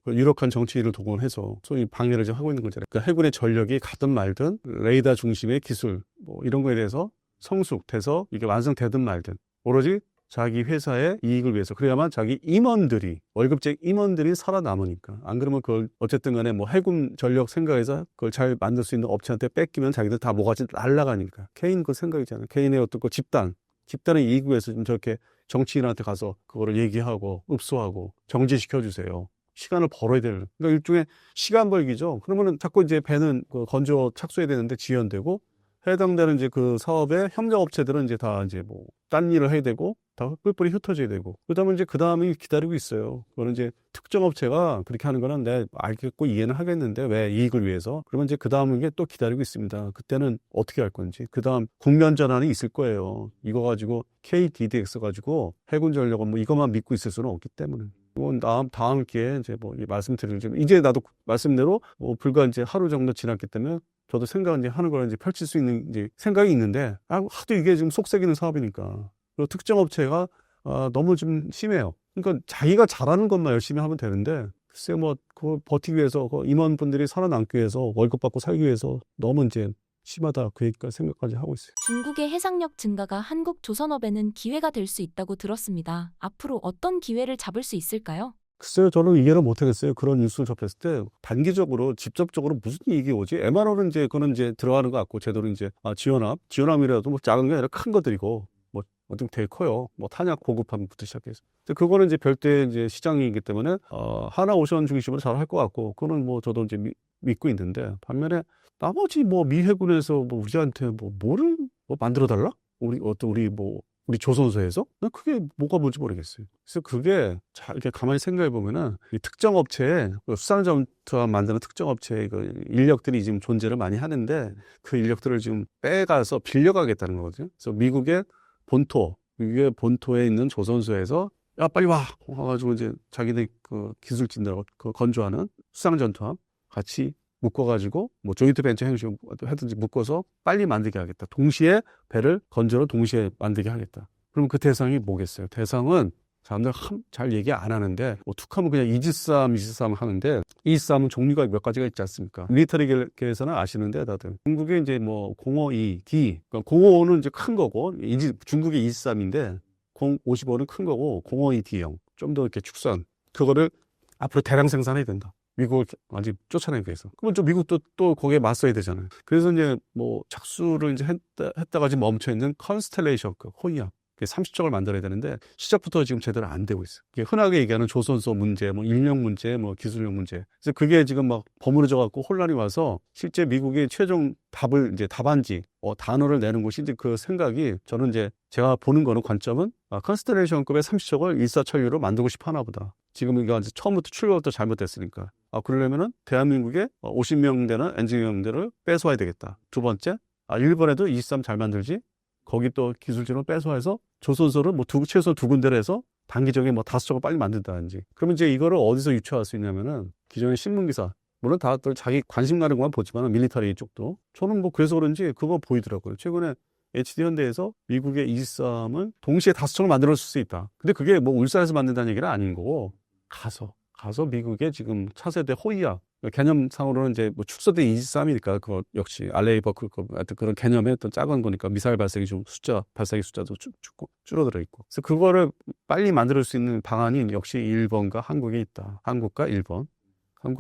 유력한 정치인을 동원해서 소위 방해를 지금 하고 있는 거잖아요. 그러니까 해군의 전력이 가든 말든 레이더 중심의 기술 뭐 이런 거에 대해서 성숙돼서 이게 완성되든 말든 오로지 자기 회사의 이익을 위해서 그래야만 자기 임원들이 월급쟁이 임원들이 살아남으니까 안 그러면 그걸 어쨌든 간에 뭐 해군 전력 생각해서 그걸 잘 만들 수 있는 업체한테 뺏기면 자기들 다 뭐가지 날라가니까 개인 그 생각이잖아요. 개인의 어떤 그 집단의 이익을 위해서 좀 저렇게 정치인한테 가서 그거를 얘기하고 읍소하고 정지시켜 주세요. 시간을 벌어야 되는. 그러니까 일종의 시간 벌기죠. 그러면은 자꾸 이제 배는 그 건조 착수해야 되는데 지연되고 해당되는 이제 그 사업의 협력업체들은 이제 다 이제 뭐 딴 일을 해야 되고 다 뿔뿔이 흩어져야 되고 그다음에 이제 그 다음이 기다리고 있어요. 그거는 이제 특정 업체가 그렇게 하는 거는 내가 알겠고 이해는 하겠는데 왜 이익을 위해서 그러면 이제 그 다음 게 또 기다리고 있습니다. 그때는 어떻게 할 건지 그 다음 국면 전환이 있을 거예요. 이거 가지고 KDDX 가지고 해군전력은 뭐 이것만 믿고 있을 수는 없기 때문에. 이건 다음 기회에 이제 뭐 말씀드리면 이제 나도 말씀대로 뭐 불과 이제 하루 정도 지났기 때문에 저도 생각은 이제 하는 걸 이제 펼칠 수 있는 이제 생각이 있는데 하도 이게 지금 속색이는 사업이니까 그리고 특정 업체가 너무 좀 심해요. 그러니까 자기가 잘하는 것만 열심히 하면 되는데 글쎄 뭐 그거 버티기 위해서 그 임원분들이 살아남기 위해서 월급 받고 살기 위해서 너무 이제 심하다 그 생각까지 하고 있어요. 중국의 해상력 증가가 한국 조선업에는 기회가 될 수 있다고 들었습니다. 앞으로 어떤 기회를 잡을 수 있을까요? 글쎄요, 저는 이해를 못하겠어요. 그런 뉴스를 접했을 때 단기적으로 직접적으로 무슨 이익이 오지? MRO는 이제 그거는 이제 들어가는 것 같고 제대로 이제 지원함이라도 뭐 작은 게 아니라 큰 것들이고 뭐 어떤 되게 커요. 뭐 탄약 보급함부터 시작해서. 근데 그거는 이제 별도의 이제 시장이기 때문에 하나오션 중심으로 잘 할 것 같고 그거는 뭐 저도 이제 믿고 있는데 반면에 나머지 뭐 미 해군에서 뭐 우리한테 뭐를 만들어 달라? 우리 조선소에서? 난 그게 뭐가 뭔지 모르겠어요. 그래서 그게 잘 이렇게 가만히 생각해 보면은 이 특정 업체에 수상전투함 만드는 특정 업체의 그 인력들이 지금 존재를 많이 하는데 그 인력들을 지금 빼가서 빌려가겠다는 거거든요. 그래서 미국의 본토에 있는 조선소에서 야 빨리 와가지고 이제 자기네 그 기술진들하고 그 건조하는 수상전투함 같이 묶어가지고 뭐 조인트 벤처 형식으로 하든지 묶어서 빨리 만들게 하겠다. 동시에 배를 건조로 동시에 만들게 하겠다. 그러면 그 대상이 뭐겠어요? 대상은 사람들 잘 얘기 안 하는데 뭐 툭하면 그냥 이지스함 하는데 이지스함은 종류가 몇 가지가 있지 않습니까? 밀리터리계에서는 아시는데 다들 중국에 이제 뭐 052D 그러니까 055는 이제 큰 거고 중국의 이지스함인데 055는 큰 거고 052D형 좀 더 이렇게 축소한 그거를 앞으로 대량 생산해야 된다. 미국을 아직 쫓아내기 위해서. 그러면 좀 미국도 또 거기에 맞서야 되잖아요. 그래서 이제 뭐 착수를 이제 했다가 지금 멈춰 있는 컨스텔레이션, 호이압. 30척을 만들어야 되는데 시작부터 지금 제대로 안 되고 있어요. 흔하게 얘기하는 조선소 문제, 뭐 인력 문제, 뭐 기술력 문제. 그래서 그게 지금 막 버무려져 갖고 혼란이 와서 실제 미국의 최종 답안지, 단어를 내는 곳이 이제 그 생각이 저는 이제 제가 보는 거는 관점은 컨스텔레이션급의 30척을 일사천리로 만들고 싶어 하나 보다. 지금 이거 처음부터 출발부터 잘못됐으니까. 그러려면은 대한민국에 50명 되는 엔지니어들을 뺏어와야 되겠다. 두 번째, 일본에도 23 잘 만들지. 거기 또 기술진을 뺏어와서 조선소를 뭐 최소 두 군데를 해서 단기적에 뭐 5척을 빨리 만든다든지. 그러면 이제 이거를 어디서 유추할 수 있냐면은 기존의 신문기사, 물론 다들 자기 관심 가는 것만 보지만 밀리터리 쪽도 저는 뭐 그래서 그런지 그거 보이더라고요. 최근에 HD 현대에서 미국의 23을 동시에 5척을 만들어 줄 수 있다. 근데 그게 뭐 울산에서 만든다는 얘기는 아닌 거고 가서 미국의 지금 차세대 호위압 개념상으로는 이제 뭐 축소대 23이니까 그거 역시 알레이버크 하여튼 그런 개념의 어떤 작은 거니까 미사일 발사기 발사기 숫자도 줄어들어 있고. 그래서 그거를 빨리 만들 수 있는 방안이 역시 일본과 한국에 있다. 한국과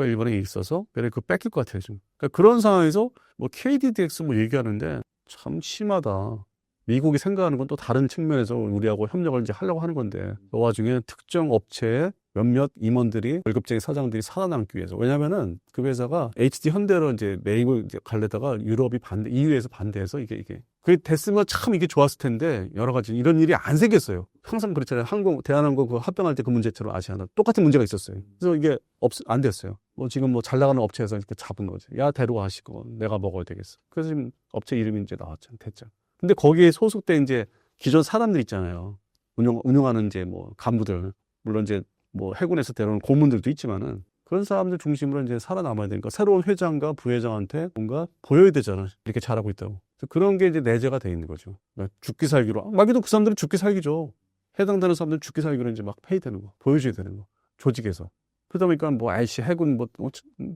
일본에 있어서 그래 그 뺏길 것 같아요 지금. 그러니까 그런 상황에서 뭐 KDDX 뭐 얘기하는데 참 심하다. 미국이 생각하는 건 또 다른 측면에서 우리하고 협력을 이제 하려고 하는 건데 그 와중에 특정 업체에 몇몇 임원들이 월급쟁이 사장들이 살아남기 위해서. 왜냐면은 그 회사가 HD 현대로 이제 매입을 이제 갈래다가 유럽이 EU에서 반대해서 이게 그게 됐으면 참 이게 좋았을 텐데 여러 가지 이런 일이 안 생겼어요. 항상 그렇잖아요. 대한항공 그 합병할 때 그 문제처럼 아시아나 똑같은 문제가 있었어요. 그래서 이게 안 됐어요. 뭐 지금 뭐 잘 나가는 업체에서 이렇게 잡은 거지. 야 데려가시고 내가 먹어야 되겠어. 그래서 지금 업체 이름이 이제 나왔잖아요. 됐죠. 근데 거기에 소속된 이제 기존 사람들 있잖아요. 운영하는 이제 뭐 간부들 물론 이제 뭐 해군에서 데려온 고문들도 있지만은 그런 사람들 중심으로 이제 살아남아야 되니까 새로운 회장과 부회장한테 뭔가 보여야 되잖아. 이렇게 잘하고 있다고. 그런 게 이제 내재가 돼 있는 거죠. 그러니까 죽기 살기로. 말기도 그 사람들은 죽기 살기죠. 해당되는 사람들은 죽기 살기로 이제 막 페이되는 거, 보여줘야 되는 거. 조직에서. 그러다 보니까 뭐 아이씨 해군 뭐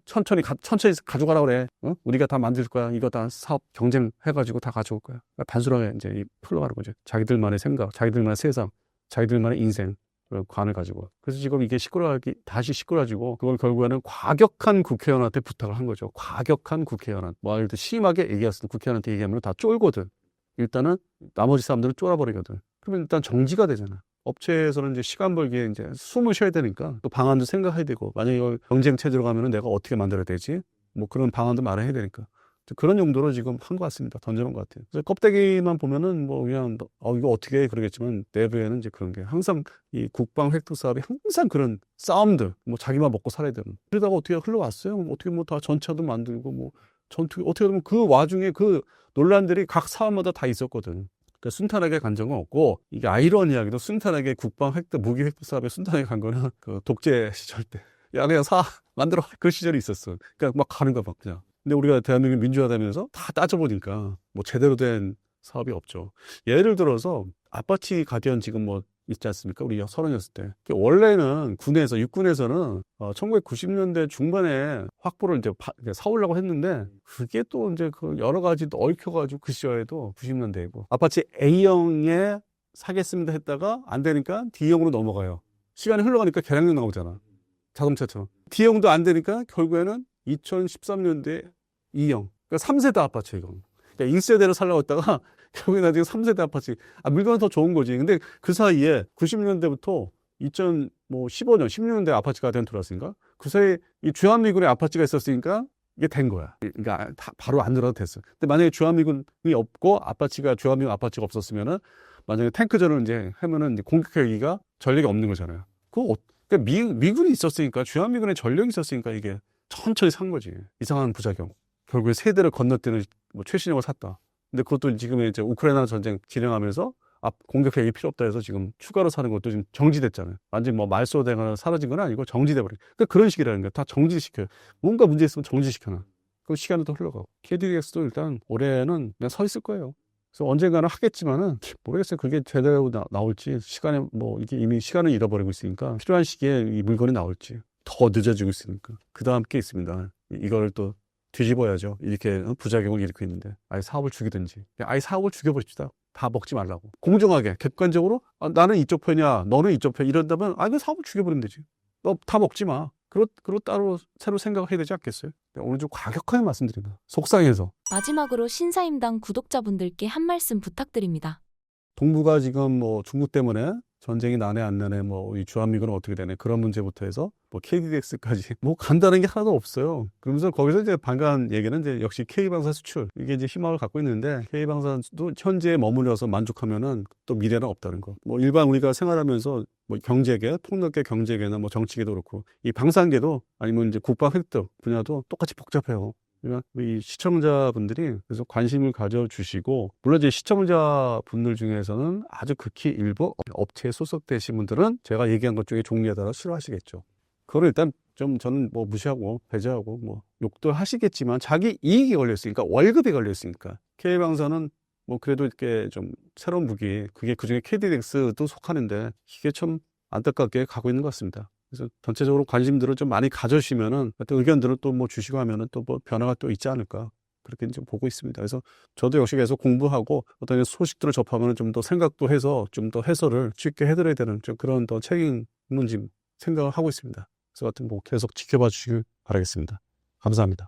천천히 가져가라 그래. 우리가 다 만들 거야. 이거 다 사업 경쟁해가지고 다 가져올 거야. 그러니까 단순하게 이제 흘러가는 거죠. 자기들만의 생각, 자기들만의 세상, 자기들만의 인생. 관을 가지고. 그래서 지금 이게 다시 시끄러지고, 그걸 결국에는 과격한 국회의원한테 부탁을 한 거죠. 과격한 국회의원. 뭐, 예를 들어 심하게 얘기했을 때 국회의원한테 얘기하면 다 쫄거든. 일단은 나머지 사람들은 쫄아버리거든. 그러면 일단 정지가 되잖아. 업체에서는 이제 시간 벌기에 이제 숨을 쉬어야 되니까 또 방안도 생각해야 되고, 만약에 이걸 경쟁 체제로 가면은 내가 어떻게 만들어야 되지? 뭐 그런 방안도 마련해야 되니까. 그런 용도로 지금 한 것 같습니다. 던져본 것 같아요. 그래서 껍데기만 보면은 뭐 그냥 이거 어떻게 해 그러겠지만, 내부에는 이제 그런 게 항상 이 국방 획득 사업이 항상 그런 싸움들, 뭐 자기만 먹고 살아야 되는, 그러다가 어떻게 흘러왔어요. 어떻게 뭐 다 전차도 만들고 뭐 전투, 어떻게 보면 그 와중에 그 논란들이 각 사업마다 다 있었거든. 그러니까 순탄하게 간 적은 없고, 이게 아이러니하게도 순탄하게 국방 획득, 무기 획득 사업에 순탄하게 간 거는 그 독재 시절 때, 야 내가 만들어, 그 시절이 있었어. 그러니까 막 가는 거야 막 그냥. 근데 우리가 대한민국 민주화되면서 다 따져보니까 뭐 제대로 된 사업이 없죠. 예를 들어서 아파치 가디언 지금 뭐 있지 않습니까? 우리 서른이었을 때. 원래는 군에서, 육군에서는 1990년대 중반에 확보를 이제 사오려고 했는데, 그게 또 이제 그 여러 가지 또 얽혀가지고 그 시절에도 90년대이고, 아파치 A형에 사겠습니다 했다가 안 되니까 D형으로 넘어가요. 시간이 흘러가니까 개량형 나오잖아. 자동차처럼. D형도 안 되니까 결국에는 2013년도에 2형. 그러니까 3세대 아파치 이거. 그러니까 1세대를 살려고 했다가 결국에 나중에 3세대 아파치. 물건은 더 좋은 거지. 근데 그 사이에 90년대부터 2015년, 16년대 아파치가 된 들어왔으니까, 그 사이에 이 주한미군의 아파치가 있었으니까 이게 된 거야. 그러니까 바로 안 들어도 됐어. 근데 만약에 주한미군이 없고 주한미군 아파치가 없었으면은, 만약에 탱크전을 이제 하면은 이제 공격하기가 전력이 없는 거잖아요. 그러니까 미군이 있었으니까, 주한미군의 전력이 있었으니까 이게 천천히 산 거지. 이상한 부작용. 결국에 세대를 건너뛰는 뭐 최신형을 샀다. 근데 그것도 지금 이제 우크라이나 전쟁 진행하면서 공격핵이 필요 없다 해서 지금 추가로 사는 것도 지금 정지됐잖아요. 완전히 뭐 말소되거나 사라진 건 아니고 정지돼 버린. 그러니까 그런 식이라는 거야. 다 정지시켜요. 뭔가 문제 있으면 정지시켜놔. 그럼 시간은 또 흘러가고. KDX도 일단 올해는 그냥 서 있을 거예요. 그래서 언젠가는 하겠지만은 모르겠어요. 그게 제대로 나올지, 시간에 뭐 이게 이미 시간을 잃어버리고 있으니까 필요한 시기에 이 물건이 나올지, 더 늦어지고 있으니까. 그 다음 게 있습니다. 이걸 또 뒤집어야죠. 이렇게 부작용을 일으키고 있는데, 아예 사업을 죽이든지, 아예 사업을 죽여버립시다. 다 먹지 말라고. 공정하게, 객관적으로, 나는 이쪽 편이야, 너는 이쪽 편, 이런다면 그 사업을 죽여버리면 되지. 너 다 먹지 마. 그리고 따로 새로 생각을 해야 되지 않겠어요? 오늘 좀 과격하게 말씀드립니다. 속상해서. 마지막으로 신사임당 구독자분들께 한 말씀 부탁드립니다. 동북아 지금 뭐 중국 때문에 전쟁이 나네 안 나네, 뭐 이 주한미군은 어떻게 되네, 그런 문제부터 해서 뭐 KDX까지 뭐 간다는 게 하나도 없어요. 그러면서 거기서 이제 반가운 얘기는 이제 역시 K방사 수출, 이게 이제 희망을 갖고 있는데, K방사도 현재에 머무려서 만족하면은 또 미래는 없다는 거. 뭐 일반 우리가 생활하면서 뭐 경제계, 폭넓게 경제계나 뭐 정치계도 그렇고, 이 방산계도 아니면 이제 국방 획득 분야도 똑같이 복잡해요. 그러니까 우리 시청자분들이 그래서 관심을 가져주시고, 물론 이제 시청자분들 중에서는 아주 극히 일부 업체에 소속되신 분들은 제가 얘기한 것 중에 종류에 따라 싫어하시겠죠. 그걸 일단 좀 저는 뭐 무시하고 배제하고, 뭐 욕도 하시겠지만 자기 이익이 걸려있으니까, 월급이 걸려있으니까. K방사는 뭐 그래도 이렇게 좀 새로운 무기, 그게 그중에 KDX도 속하는데, 이게 참 안타깝게 가고 있는 것 같습니다. 그래서 전체적으로 관심들을 좀 많이 가져주시면은, 어떤 의견들을 또 뭐 주시고 하면은 또 뭐 변화가 또 있지 않을까, 그렇게 좀 보고 있습니다. 그래서 저도 역시 계속 공부하고 어떤 소식들을 접하면은 좀 더 생각도 해서 좀 더 해설을 쉽게 해드려야 되는 좀 그런 더 책임은 좀 생각을 하고 있습니다. 그래서 하여튼 뭐 계속 지켜봐 주시길 바라겠습니다. 감사합니다.